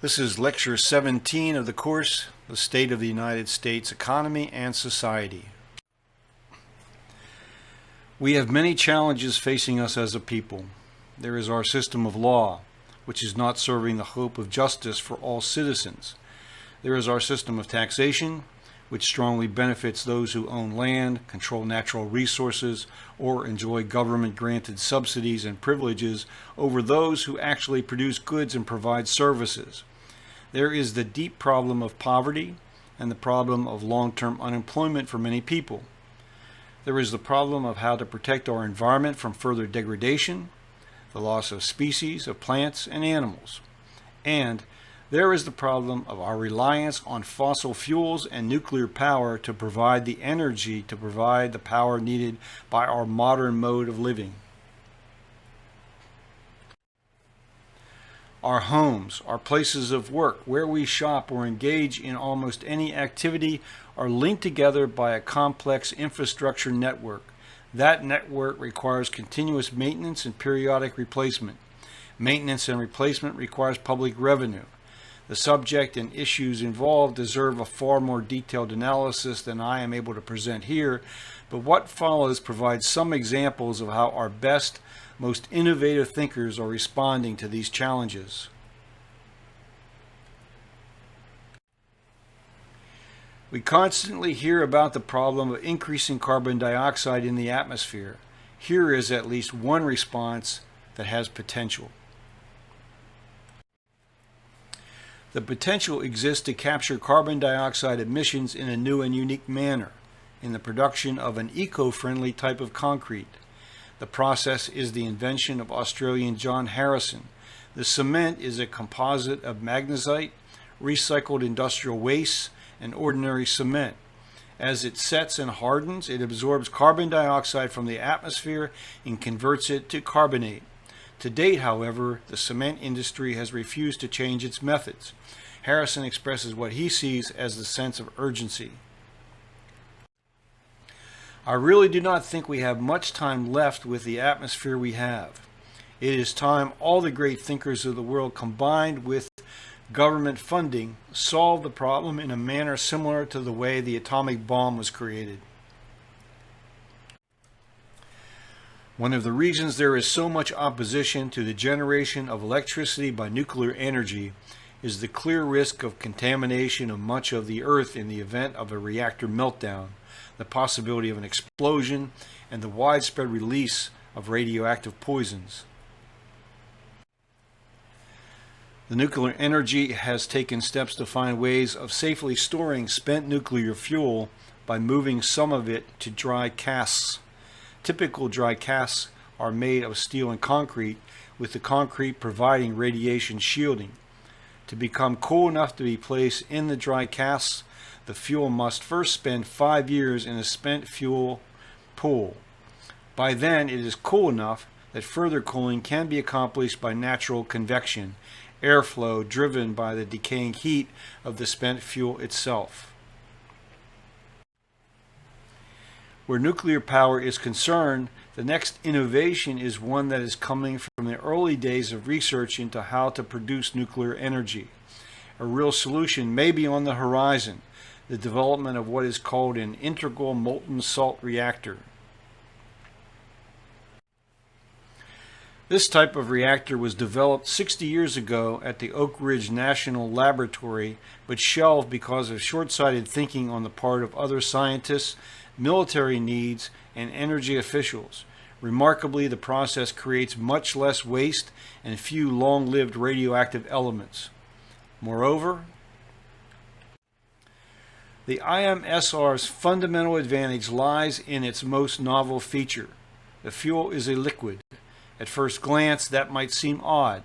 This is Lecture 17 of the course, The State of the United States Economy and Society. We have many challenges facing us as a people. There is our system of law, which is not serving the hope of justice for all citizens. There is our system of taxation, which strongly benefits those who own land, control natural resources, or enjoy government-granted subsidies and privileges over those who actually produce goods and provide services. There is the deep problem of poverty and the problem of long-term unemployment for many people. There is the problem of how to protect our environment from further degradation, the loss of species of plants and animals. And there is the problem of our reliance on fossil fuels and nuclear power to provide the energy to provide the power needed by our modern mode of living. Our homes, our places of work, where we shop or engage in almost any activity are linked together by a complex infrastructure network. That network requires continuous maintenance and periodic replacement. Maintenance and replacement requires public revenue. The subject and issues involved deserve a far more detailed analysis than I am able to present here, but what follows provides some examples of how our best, most innovative thinkers are responding to these challenges. We constantly hear about the problem of increasing carbon dioxide in the atmosphere. Here is at least one response that has potential. The potential exists to capture carbon dioxide emissions in a new and unique manner, in the production of an eco-friendly type of concrete. The process is the invention of Australian John Harrison. The cement is a composite of magnesite, recycled industrial waste, and ordinary cement. As it sets and hardens, it absorbs carbon dioxide from the atmosphere and converts it to carbonate. To date, however, the cement industry has refused to change its methods. Harrison expresses what he sees as the sense of urgency. I really do not think we have much time left with the atmosphere we have. It is time all the great thinkers of the world combined with government funding solve the problem in a manner similar to the way the atomic bomb was created. One of the reasons there is so much opposition to the generation of electricity by nuclear energy is the clear risk of contamination of much of the Earth in the event of a reactor meltdown, the possibility of an explosion, and the widespread release of radioactive poisons. The nuclear energy has taken steps to find ways of safely storing spent nuclear fuel by moving some of it to dry casks. Typical dry casks are made of steel and concrete, with the concrete providing radiation shielding. To become cool enough to be placed in the dry casks, the fuel must first spend 5 years in a spent fuel pool. By then, it is cool enough that further cooling can be accomplished by natural convection, airflow driven by the decaying heat of the spent fuel itself. Where nuclear power is concerned, the next innovation is one that is coming from the early days of research into how to produce nuclear energy. A real solution may be on the horizon, the development of what is called an integral molten salt reactor. This type of reactor was developed 60 years ago at the Oak Ridge National Laboratory, but shelved because of short-sighted thinking on the part of other scientists, military needs, and energy officials. Remarkably, the process creates much less waste and few long-lived radioactive elements. Moreover, the IMSR's fundamental advantage lies in its most novel feature. The fuel is a liquid. At first glance, that might seem odd,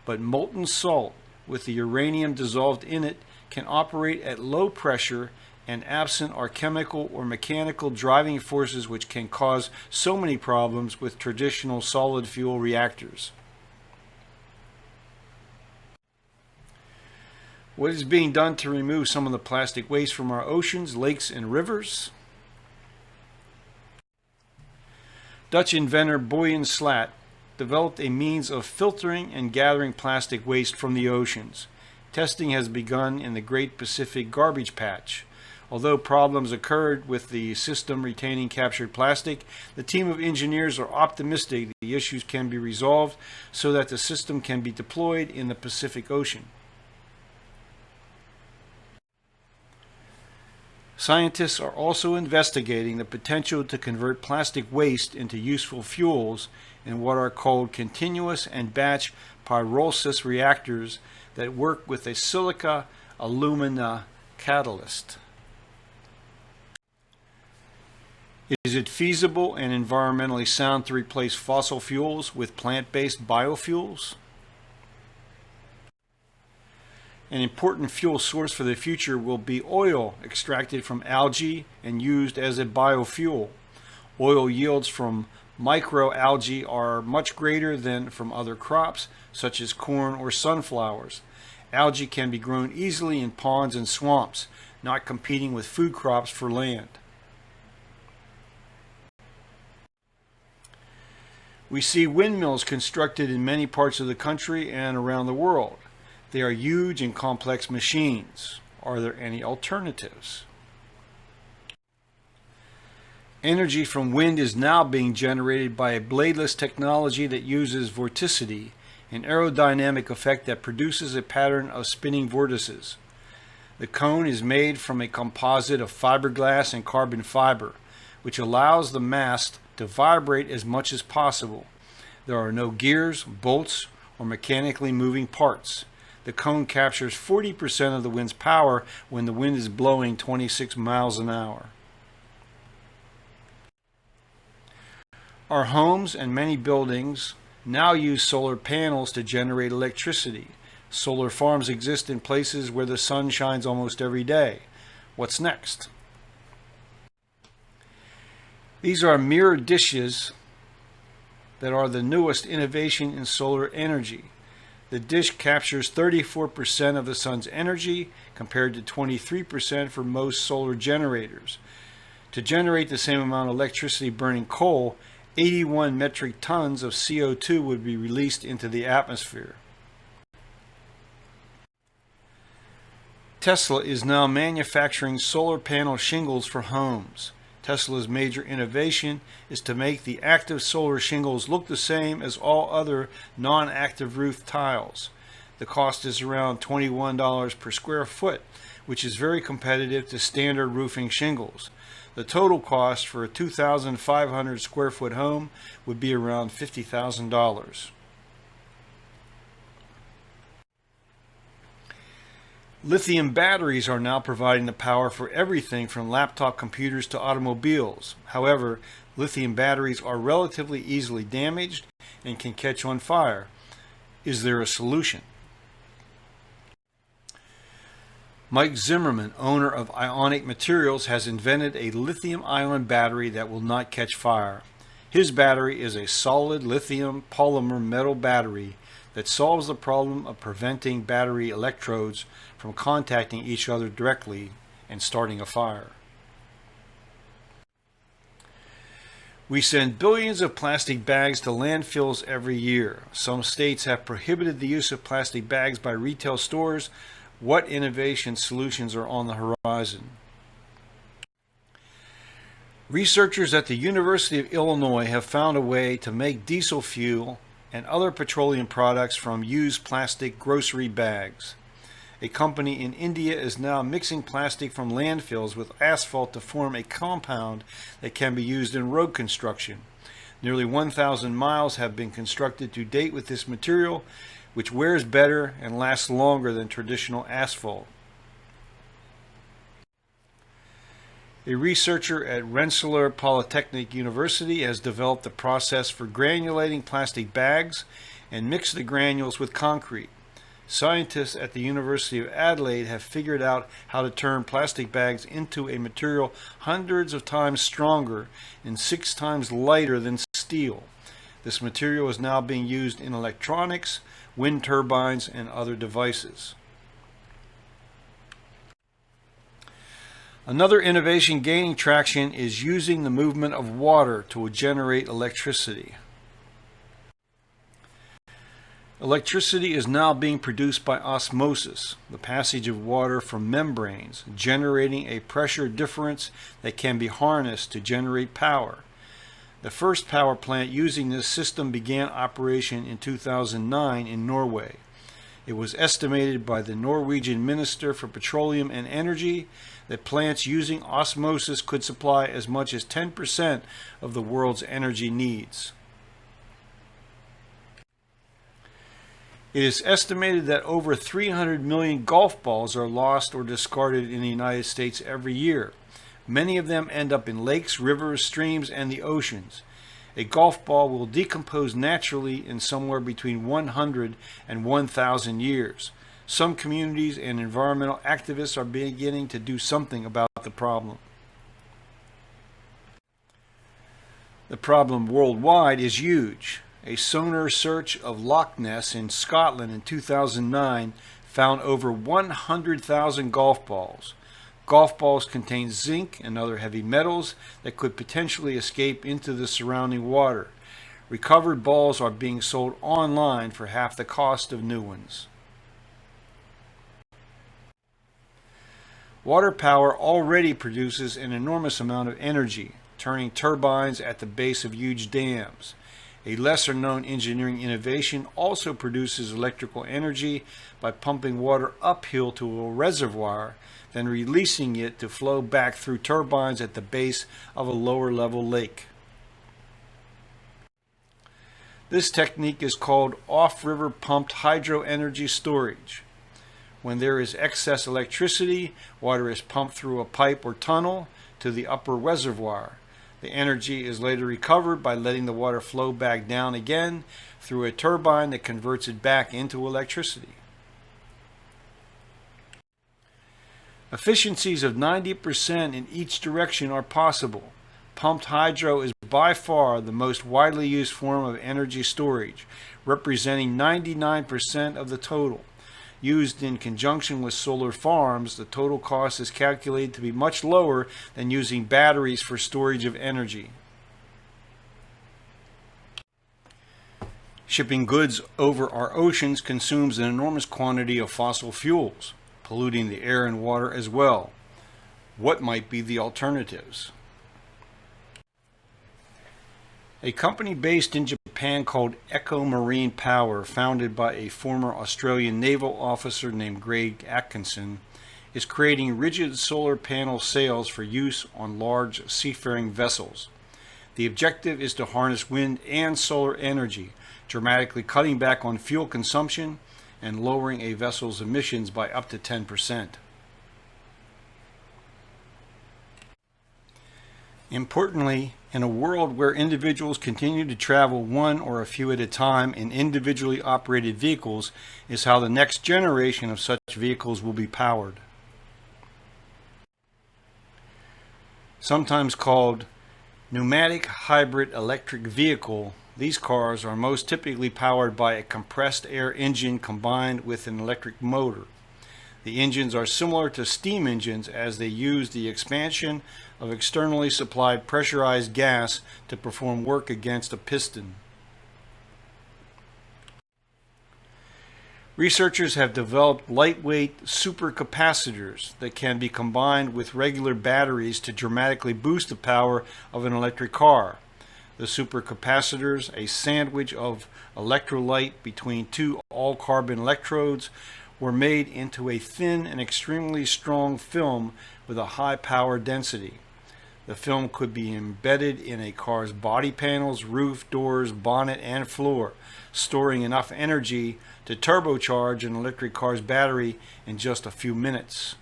but molten salt, with the uranium dissolved in it, can operate at low pressure and absent are chemical or mechanical driving forces which can cause so many problems with traditional solid fuel reactors. What is being done to remove some of the plastic waste from our oceans, lakes, and rivers? Dutch inventor Boyan Slat developed a means of filtering and gathering plastic waste from the oceans. Testing has begun in the Great Pacific Garbage Patch. Although problems occurred with the system retaining captured plastic, the team of engineers are optimistic the issues can be resolved so that the system can be deployed in the Pacific Ocean. Scientists are also investigating the potential to convert plastic waste into useful fuels in what are called continuous and batch pyrolysis reactors that work with a silica alumina catalyst. Is it feasible and environmentally sound to replace fossil fuels with plant-based biofuels? An important fuel source for the future will be oil extracted from algae and used as a biofuel. Oil yields from microalgae are much greater than from other crops, such as corn or sunflowers. Algae can be grown easily in ponds and swamps, not competing with food crops for land. We see windmills constructed in many parts of the country and around the world. They are huge and complex machines. Are there any alternatives? Energy from wind is now being generated by a bladeless technology that uses vorticity, an aerodynamic effect that produces a pattern of spinning vortices. The cone is made from a composite of fiberglass and carbon fiber, which allows the mast to vibrate as much as possible. There are no gears, bolts, or mechanically moving parts. The cone captures 40% of the wind's power when the wind is blowing 26 miles an hour. Our homes and many buildings now use solar panels to generate electricity. Solar farms exist in places where the sun shines almost every day. What's next? These are mirror dishes that are the newest innovation in solar energy. The dish captures 34% of the sun's energy compared to 23% for most solar generators. To generate the same amount of electricity burning coal, 81 metric tons of CO2 would be released into the atmosphere. Tesla is now manufacturing solar panel shingles for homes. Tesla's major innovation is to make the active solar shingles look the same as all other non-active roof tiles. The cost is around $21 per square foot, which is very competitive to standard roofing shingles. The total cost for a 2,500 square foot home would be around $50,000. Lithium batteries are now providing the power for everything from laptop computers to automobiles. However, lithium batteries are relatively easily damaged and can catch on fire. Is there a solution? Mike Zimmerman, owner of Ionic Materials, has invented a lithium-ion battery that will not catch fire. His battery is a solid lithium polymer metal battery that solves the problem of preventing battery electrodes from contacting each other directly and starting a fire. We send billions of plastic bags to landfills every year. Some states have prohibited the use of plastic bags by retail stores. What innovation solutions are on the horizon? Researchers at the University of Illinois have found a way to make diesel fuel and other petroleum products from used plastic grocery bags. A company in India is now mixing plastic from landfills with asphalt to form a compound that can be used in road construction. Nearly 1,000 miles have been constructed to date with this material, which wears better and lasts longer than traditional asphalt. A researcher at Rensselaer Polytechnic University has developed a process for granulating plastic bags and mixed the granules with concrete. Scientists at the University of Adelaide have figured out how to turn plastic bags into a material hundreds of times stronger and 6 times lighter than steel. This material is now being used in electronics, wind turbines, and other devices. Another innovation gaining traction is using the movement of water to generate electricity. Electricity is now being produced by osmosis, the passage of water from membranes, generating a pressure difference that can be harnessed to generate power. The first power plant using this system began operation in 2009 in Norway. It was estimated by the Norwegian Minister for Petroleum and Energy that plants using osmosis could supply as much as 10% of the world's energy needs. It is estimated that over 300 million golf balls are lost or discarded in the United States every year. Many of them end up in lakes, rivers, streams, and the oceans. A golf ball will decompose naturally in somewhere between 100 and 1,000 years. Some communities and environmental activists are beginning to do something about the problem. The problem worldwide is huge. A sonar search of Loch Ness in Scotland in 2009 found over 100,000 golf balls. Golf balls contain zinc and other heavy metals that could potentially escape into the surrounding water. Recovered balls are being sold online for half the cost of new ones. Water power already produces an enormous amount of energy, turning turbines at the base of huge dams. A lesser-known engineering innovation also produces electrical energy by pumping water uphill to a reservoir, then releasing it to flow back through turbines at the base of a lower-level lake. This technique is called off-river pumped hydro energy storage. When there is excess electricity, water is pumped through a pipe or tunnel to the upper reservoir. The energy is later recovered by letting the water flow back down again through a turbine that converts it back into electricity. Efficiencies of 90% in each direction are possible. Pumped hydro is by far the most widely used form of energy storage, representing 99% of the total. Used in conjunction with solar farms, the total cost is calculated to be much lower than using batteries for storage of energy. Shipping goods over our oceans consumes an enormous quantity of fossil fuels, polluting the air and water as well. What might be the alternatives? A company based in Japan called Echo Marine Power, founded by a former Australian naval officer named Greg Atkinson, is creating rigid solar panel sails for use on large seafaring vessels. The objective is to harness wind and solar energy, dramatically cutting back on fuel consumption and lowering a vessel's emissions by up to 10%. Importantly, in a world where individuals continue to travel one or a few at a time in individually operated vehicles is how the next generation of such vehicles will be powered. Sometimes called pneumatic hybrid electric vehicle, these cars are most typically powered by a compressed air engine combined with an electric motor. The engines are similar to steam engines as they use the expansion of externally supplied pressurized gas to perform work against a piston. Researchers have developed lightweight supercapacitors that can be combined with regular batteries to dramatically boost the power of an electric car. The supercapacitors, a sandwich of electrolyte between two all-carbon electrodes, were made into a thin and extremely strong film with a high power density. The film could be embedded in a car's body panels, roof, doors, bonnet, and floor, storing enough energy to turbocharge an electric car's battery in just a few minutes.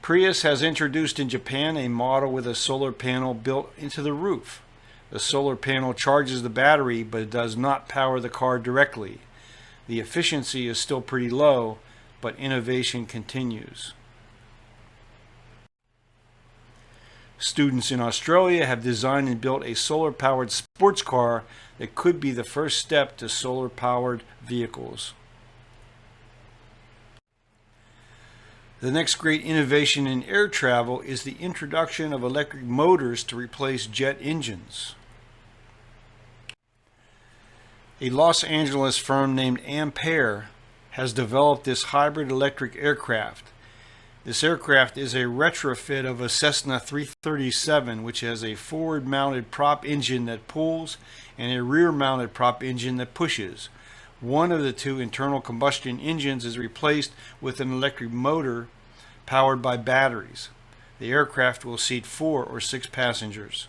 Prius has introduced in Japan a model with a solar panel built into the roof. The solar panel charges the battery, but it does not power the car directly. The efficiency is still pretty low, but innovation continues. Students in Australia have designed and built a solar-powered sports car that could be the first step to solar-powered vehicles. The next great innovation in air travel is the introduction of electric motors to replace jet engines. A Los Angeles firm named Ampere has developed this hybrid electric aircraft. This aircraft is a retrofit of a Cessna 337, which has a forward-mounted prop engine that pulls and a rear-mounted prop engine that pushes. One of the two internal combustion engines is replaced with an electric motor powered by batteries. The aircraft will seat 4 or 6 passengers.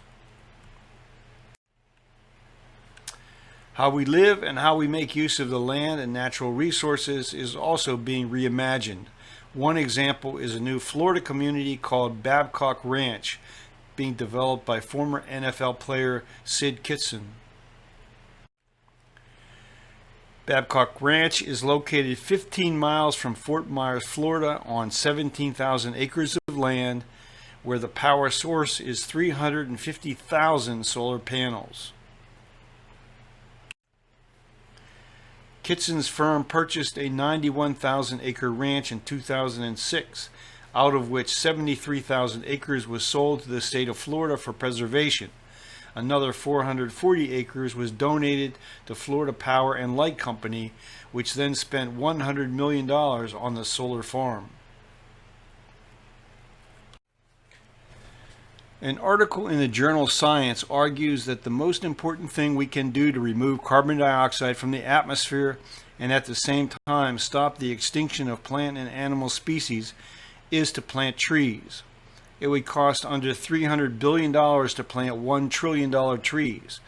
How we live and how we make use of the land and natural resources is also being reimagined. One example is a new Florida community called Babcock Ranch, being developed by former NFL player Sid Kitson. Babcock Ranch is located 15 miles from Fort Myers, Florida, on 17,000 acres of land, where the power source is 350,000 solar panels. Kitson's firm purchased a 91,000-acre ranch in 2006, out of which 73,000 acres was sold to the state of Florida for preservation. Another 440 acres was donated to Florida Power and Light Company, which then spent $100 million on the solar farm. An article in the journal Science argues that the most important thing we can do to remove carbon dioxide from the atmosphere and at the same time stop the extinction of plant and animal species is to plant trees. It would cost under $300 billion to plant $1 trillion trees.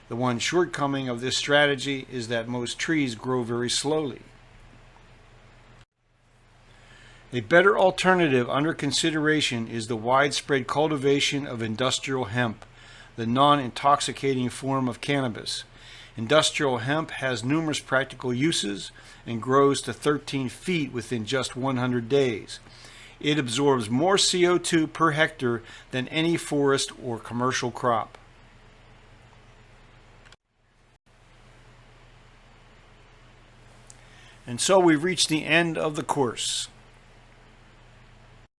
The one shortcoming of this strategy is that most trees grow very slowly. A better alternative under consideration is the widespread cultivation of industrial hemp, the non-intoxicating form of cannabis. Industrial hemp has numerous practical uses and grows to 13 feet within just 100 days. It absorbs more CO2 per hectare than any forest or commercial crop. And so we've reached the end of the course.